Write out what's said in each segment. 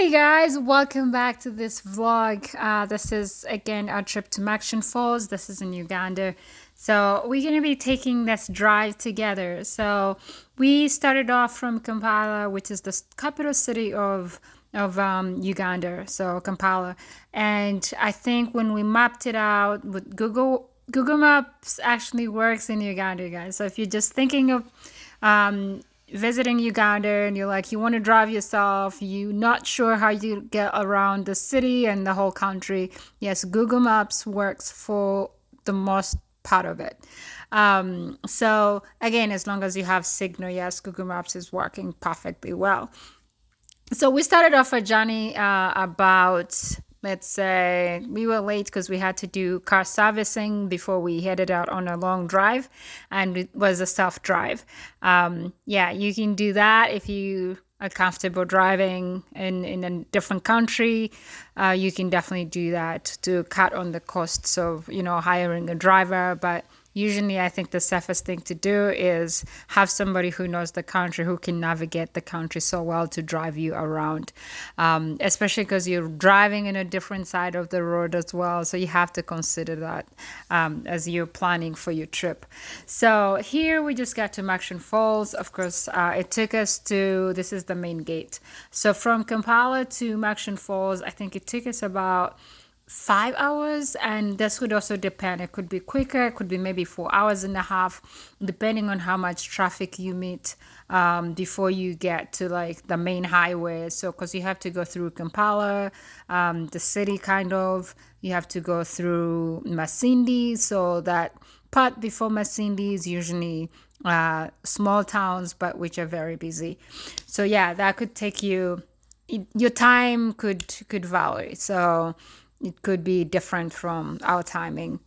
Hey guys, welcome back to this vlog. This is again our trip to Murchison Falls. This is in Uganda. So we're gonna be taking this drive together. So we started off from Kampala, which is the capital city of Uganda. So Kampala, and I think when we mapped it out with Google Maps actually works in Uganda, guys. So if you're just thinking of um, visiting Uganda and you're like, you want to drive yourself, you're not sure how you get around the city and the whole country, yes, Google Maps works for the most part of it. So again, as long as you have signal, yes, Google Maps is working perfectly well. So we started off a journey about, let's say, we were late because we had to do car servicing before we headed out on a long drive, and it was a self drive. Yeah, you can do that if you are comfortable driving in a different country. You can definitely do that to cut on the costs of hiring a driver, but usually I think the safest thing to do is have somebody who knows the country, who can navigate the country so well to drive you around, especially because you're driving in a different side of the road as well, so you have to consider that as you're planning for your trip. So here we just got to Murchison Falls. Of course, it took us to, this is the main gate, so from Kampala to Murchison Falls I think it took us about 5 hours, and this would also depend. It could be quicker, it could be maybe 4 hours and a half, depending on how much traffic you meet before you get to like the main highway. So because you have to go through Kampala, the city, kind of, you have to go through Masindi. So that part before Masindi is usually small towns, but which are very busy. So yeah, that could take you, your time could vary. So it could be different from our timing.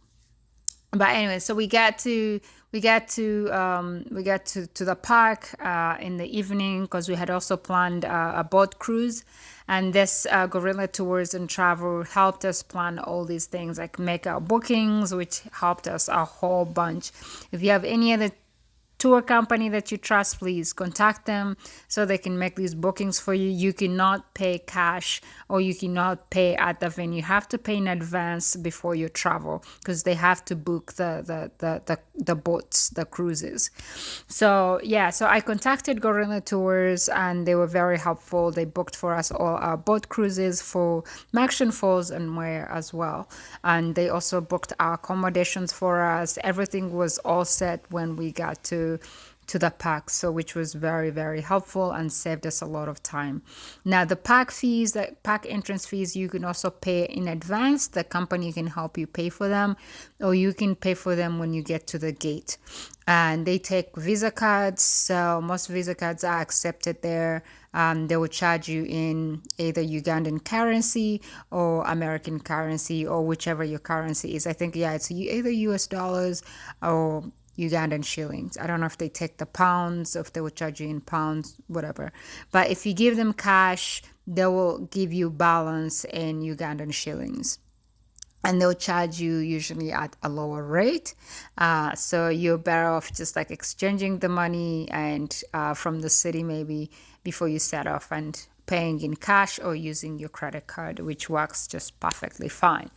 But anyway, so we get to the park in the evening because we had also planned a boat cruise, and this Gorilla Tours and Travel helped us plan all these things, like make our bookings, which helped us a whole bunch. If you have any other tour company that you trust, please contact them so they can make these bookings for you. You cannot pay cash, or you cannot pay at the venue. You have to pay in advance before you travel because they have to book the boats, the cruises. So yeah, so I contacted Gorilla Tours and they were very helpful. They booked for us all our boat cruises for Murchison Falls and more as well, and they also booked our accommodations for us. Everything was all set when we got to the park, so which was very, very helpful and saved us a lot of time. Now the park entrance fees, you can also pay in advance. The company can help you pay for them, or you can pay for them when you get to the gate. And they take Visa cards, so most Visa cards are accepted there. They will charge you in either Ugandan currency or American currency, or whichever your currency is. I think, yeah, it's either US dollars or Ugandan shillings. I don't know if they take the pounds, if they will charge you in pounds, whatever. But if you give them cash, they will give you balance in Ugandan shillings, and they'll charge you usually at a lower rate. So you're better off just like exchanging the money and from the city maybe before you set off, and paying in cash or using your credit card, which works just perfectly fine.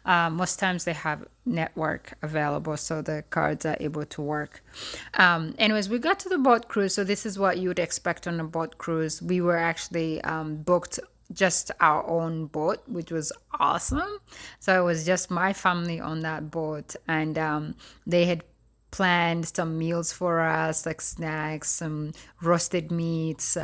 Most times they have network available, so the cards are able to work. Anyways, we got to the boat cruise. So this is what you would expect on a boat cruise. We were actually booked just our own boat, which was awesome. So it was just my family on that boat, and they had planned some meals for us, like snacks, some roasted meats,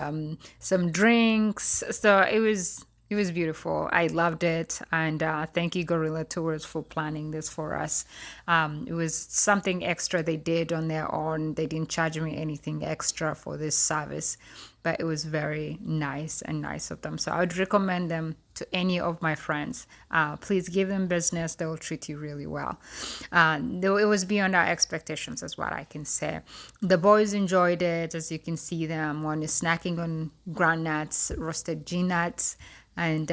some drinks. So it was beautiful. I loved it, and thank you Gorilla Tours for planning this for us. It was something extra they did on their own. They didn't charge me anything extra for this service, but it was very nice and nice of them. So I would recommend them to any of my friends. Please give them business. They will treat you really well. Though it was beyond our expectations, is what I can say. The boys enjoyed it. As you can see them, one is snacking on ground nuts, roasted G nuts. And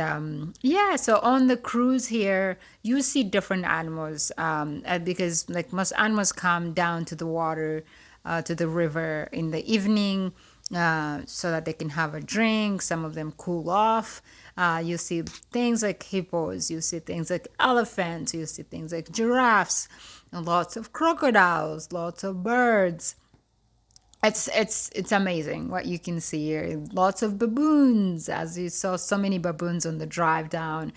yeah, so on the cruise here, you see different animals because like most animals come down to the water, to the river in the evening. so that they can have a drink. Some of them cool off. You see things like hippos, you see things like elephants, you see things like giraffes, and lots of crocodiles, lots of birds. It's amazing what you can see here. Lots of baboons, as you saw so many baboons on the drive down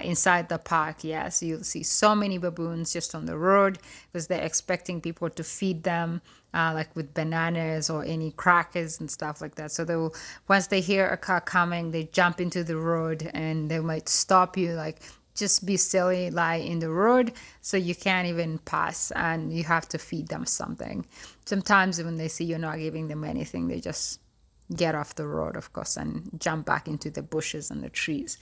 inside the park. Yes, you'll see so many baboons just on the road because they're expecting people to feed them, like with bananas or any crackers and stuff like that. So they'll, once they hear a car coming, they jump into the road and they might stop you, like, just be silly, lie in the road, so you can't even pass and you have to feed them something. Sometimes when they see you're not giving them anything, they just get off the road, of course, and jump back into the bushes and the trees.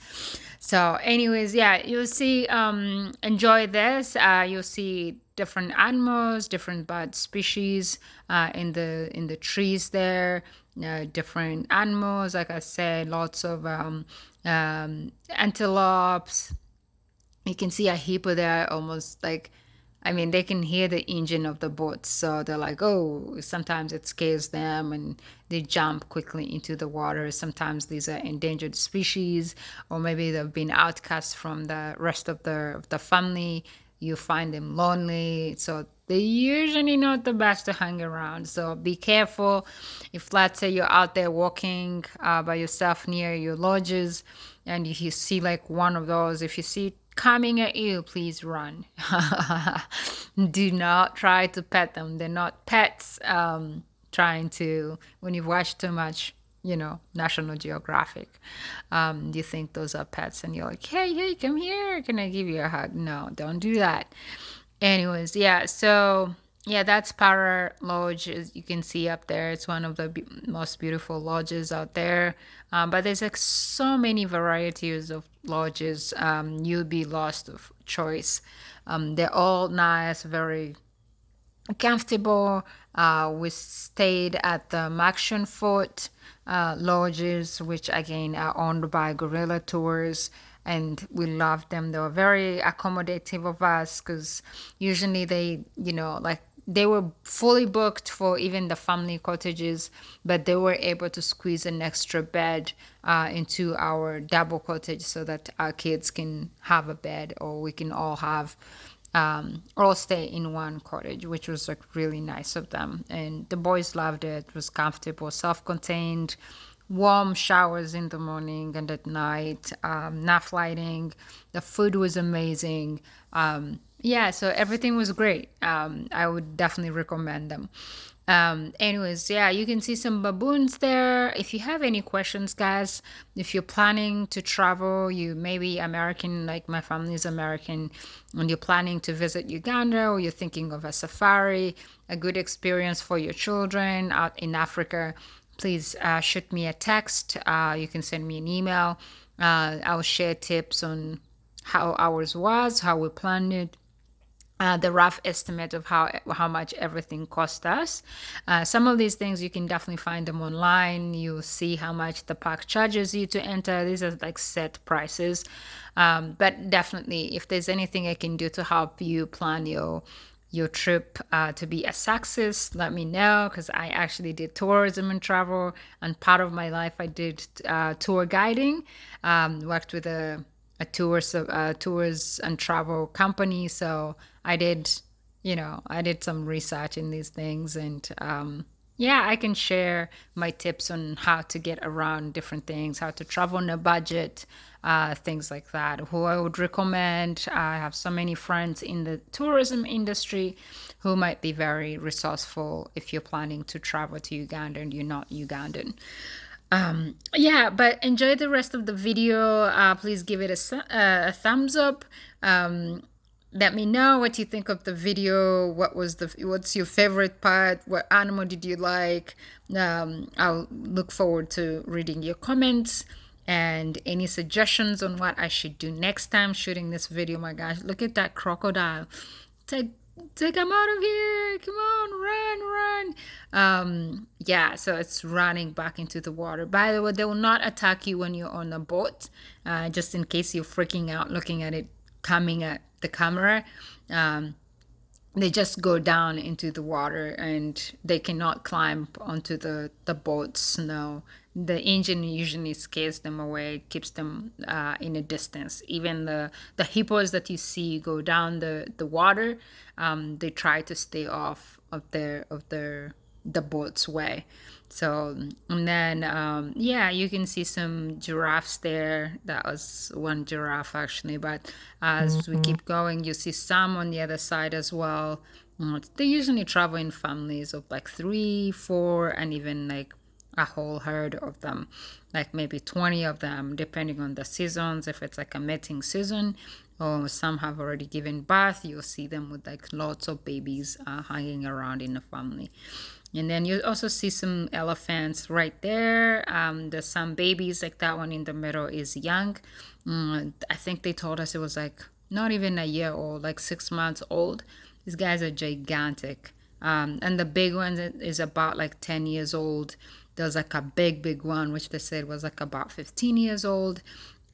So anyways, yeah, you'll see, enjoy this. You'll see different animals, different bird species in the trees there. Different animals, like I said, lots of antelopes. You can see a hippo there, almost like, I mean, they can hear the engine of the boat, so they're like, oh, sometimes it scares them and they jump quickly into the water. Sometimes these are endangered species, or maybe they've been outcast from the rest of the family. You find them lonely, so they're usually not the best to hang around. So be careful. If, let's say, you're out there walking by yourself near your lodges, and if you see like one of those, if you see it coming at you, please run. Do not try to pet them. They're not pets. Trying to, when you've watched too much, National Geographic, you think those are pets, and you're like, hey, come here. Can I give you a hug? No, don't do that. Anyways, yeah, so yeah, that's Para Lodge, as you can see up there. It's one of the most beautiful lodges out there. But there's like so many varieties of lodges. You'll be lost of choice. They're all nice, very comfortable. We stayed at the Murchison Fort lodges, which again are owned by Gorilla Tours, and we loved them. They were very accommodative of us because usually they, like, they were fully booked for even the family cottages, but they were able to squeeze an extra bed into our double cottage so that our kids can have a bed, or we can all have all stay in one cottage, which was like really nice of them. And the boys loved it. It was comfortable, self-contained, warm showers in the morning and at night, enough lighting. The food was amazing. Yeah, so everything was great. I would definitely recommend them. Anyways, yeah, you can see some baboons there. If you have any questions, guys, if you're planning to travel, you may be American, like my family is American, and you're planning to visit Uganda, or you're thinking of a safari, a good experience for your children out in Africa, please shoot me a text. You can send me an email. I'll share tips on how ours was, how we planned it, the rough estimate of how much everything cost us. Some of these things you can definitely find them online. You'll see how much the park charges you to enter. These are like set prices. But definitely, if there's anything I can do to help you plan your trip to be a success, let me know, because I actually did tourism and travel, and part of my life I did tour guiding. Worked with a tours and travel company. So I did, I did some research in these things, and yeah, I can share my tips on how to get around different things, how to travel on a budget, things like that. Who I would recommend. I have so many friends in the tourism industry who might be very resourceful if you're planning to travel to Uganda and you're not Ugandan. Yeah, but enjoy the rest of the video. Please give it a thumbs up. Let me know what you think of the video. What's your favorite part? What animal did you like? I'll look forward to reading your comments and any suggestions on what I should do next time shooting this video. My gosh, look at that crocodile. Take him out of here. Come on, run. Yeah, so it's running back into the water. By the way, they will not attack you when you're on a boat, just in case you're freaking out looking at it coming at the camera. they just go down into the water and they cannot climb onto the boats. No, the engine usually scares them away, keeps them in a distance. Even the hippos that you see go down the water, they try to stay off of their the boat's way. So, and then, yeah, you can see some giraffes there. That was one giraffe actually. But as we keep going, you see some on the other side as well. They usually travel in families of like three, four, and even like a whole herd of them, like maybe 20 of them, depending on the seasons. If it's like a mating season, or some have already given birth, you'll see them with like lots of babies hanging around in the family. And then you also see some elephants right there. There's some babies, like that one in the middle is young. I think they told us it was like not even a year old, like 6 months old. These guys are gigantic. And the big one is about like 10 years old. There's like a big one, which they said was like about 15 years old.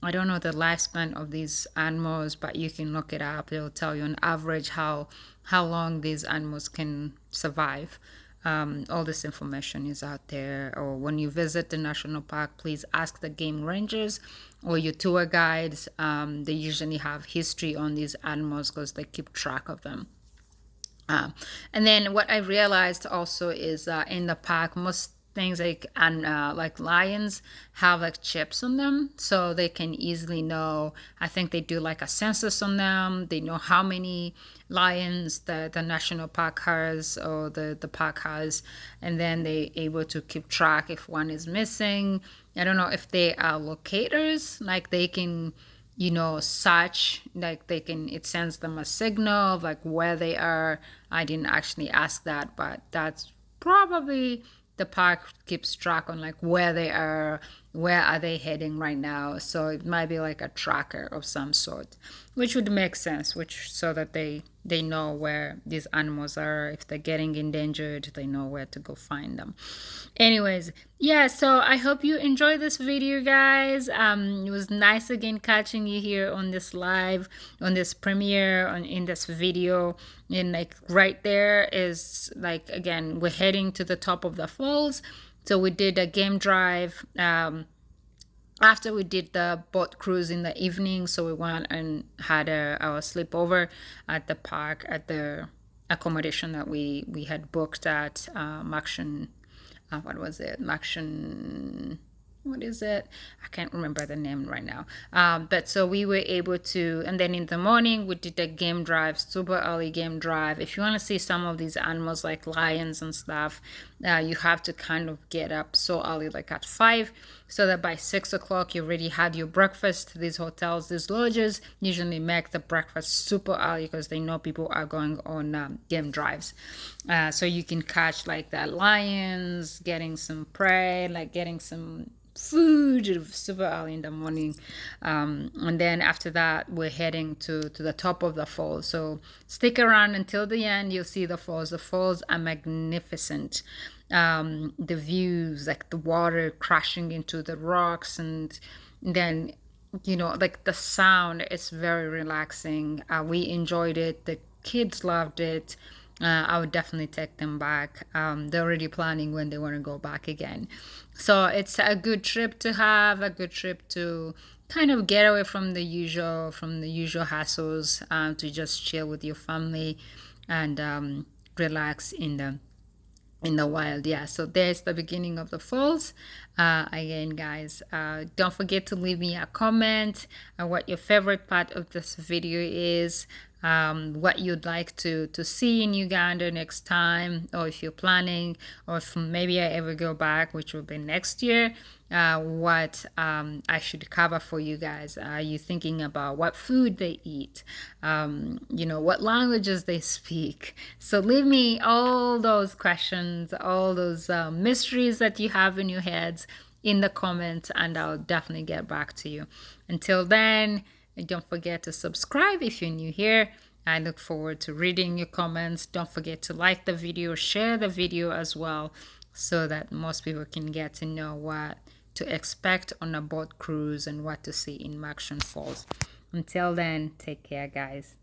I don't know the lifespan of these animals, but you can look it up. It'll tell you on average how long these animals can survive. All this information is out there. Or when you visit the national park, please ask the game rangers or your tour guides. They usually have history on these animals because they keep track of them. And then what I realized also is in the park, most things like lions have like chips on them, so they can easily know. I think they do like a census on them. They know how many lions the national park has or the park has, and then they able to keep track if one is missing. I don't know if they are locators, like they can search, like they can, it sends them a signal of like where they are. I didn't actually ask that, but that's probably the park keeps track on like where they are, where are they heading right now. So it might be like a tracker of some sort, which would make sense, which so that they know where these animals are. If they're getting endangered, they know where to go find them. Anyways, yeah, so I hope you enjoyed this video, guys. It was nice again catching you here on this live, on this premiere, in this video. And like right there is like, again, we're heading to the top of the falls. So we did a game drive after we did the boat cruise in the evening. So we went and had our sleepover at the park, at the accommodation that we had booked at Murchison. What was it? Murchison. What is it? I can't remember the name right now. But so we were able to, and then in the morning we did a game drive, super early game drive. If you want to see some of these animals like lions and stuff, you have to kind of get up so early, like at 5, so that by 6 o'clock you already had your breakfast. These hotels, these lodges usually make the breakfast super early because they know people are going on game drives. So you can catch like the lions, getting some prey, like getting some food super early in the morning. And then after that we're heading to the top of the falls, so stick around until the end. You'll see the falls. The falls are magnificent. The views, like the water crashing into the rocks, and then like the sound is very relaxing. We enjoyed it, the kids loved it. I would definitely take them back. They're already planning when they want to go back again. So it's a good trip to have, a good trip to kind of get away from the usual hassles, to just chill with your family and relax in the wild. Yeah, so there's the beginning of the falls. Again, guys, don't forget to leave me a comment what your favorite part of this video is, what you'd like to see in Uganda next time, or if you're planning, or if maybe I ever go back, which will be next year, what I should cover for you guys. Are you thinking about what food they eat? What languages they speak? So leave me all those questions, all those mysteries that you have in your heads in the comments, and I'll definitely get back to you. Until then, don't forget to subscribe if you're new here. I look forward to reading your comments. Don't forget to like the video, share the video as well, so that most people can get to know what to expect on a boat cruise and what to see in Murchison Falls. Until then, take care, guys.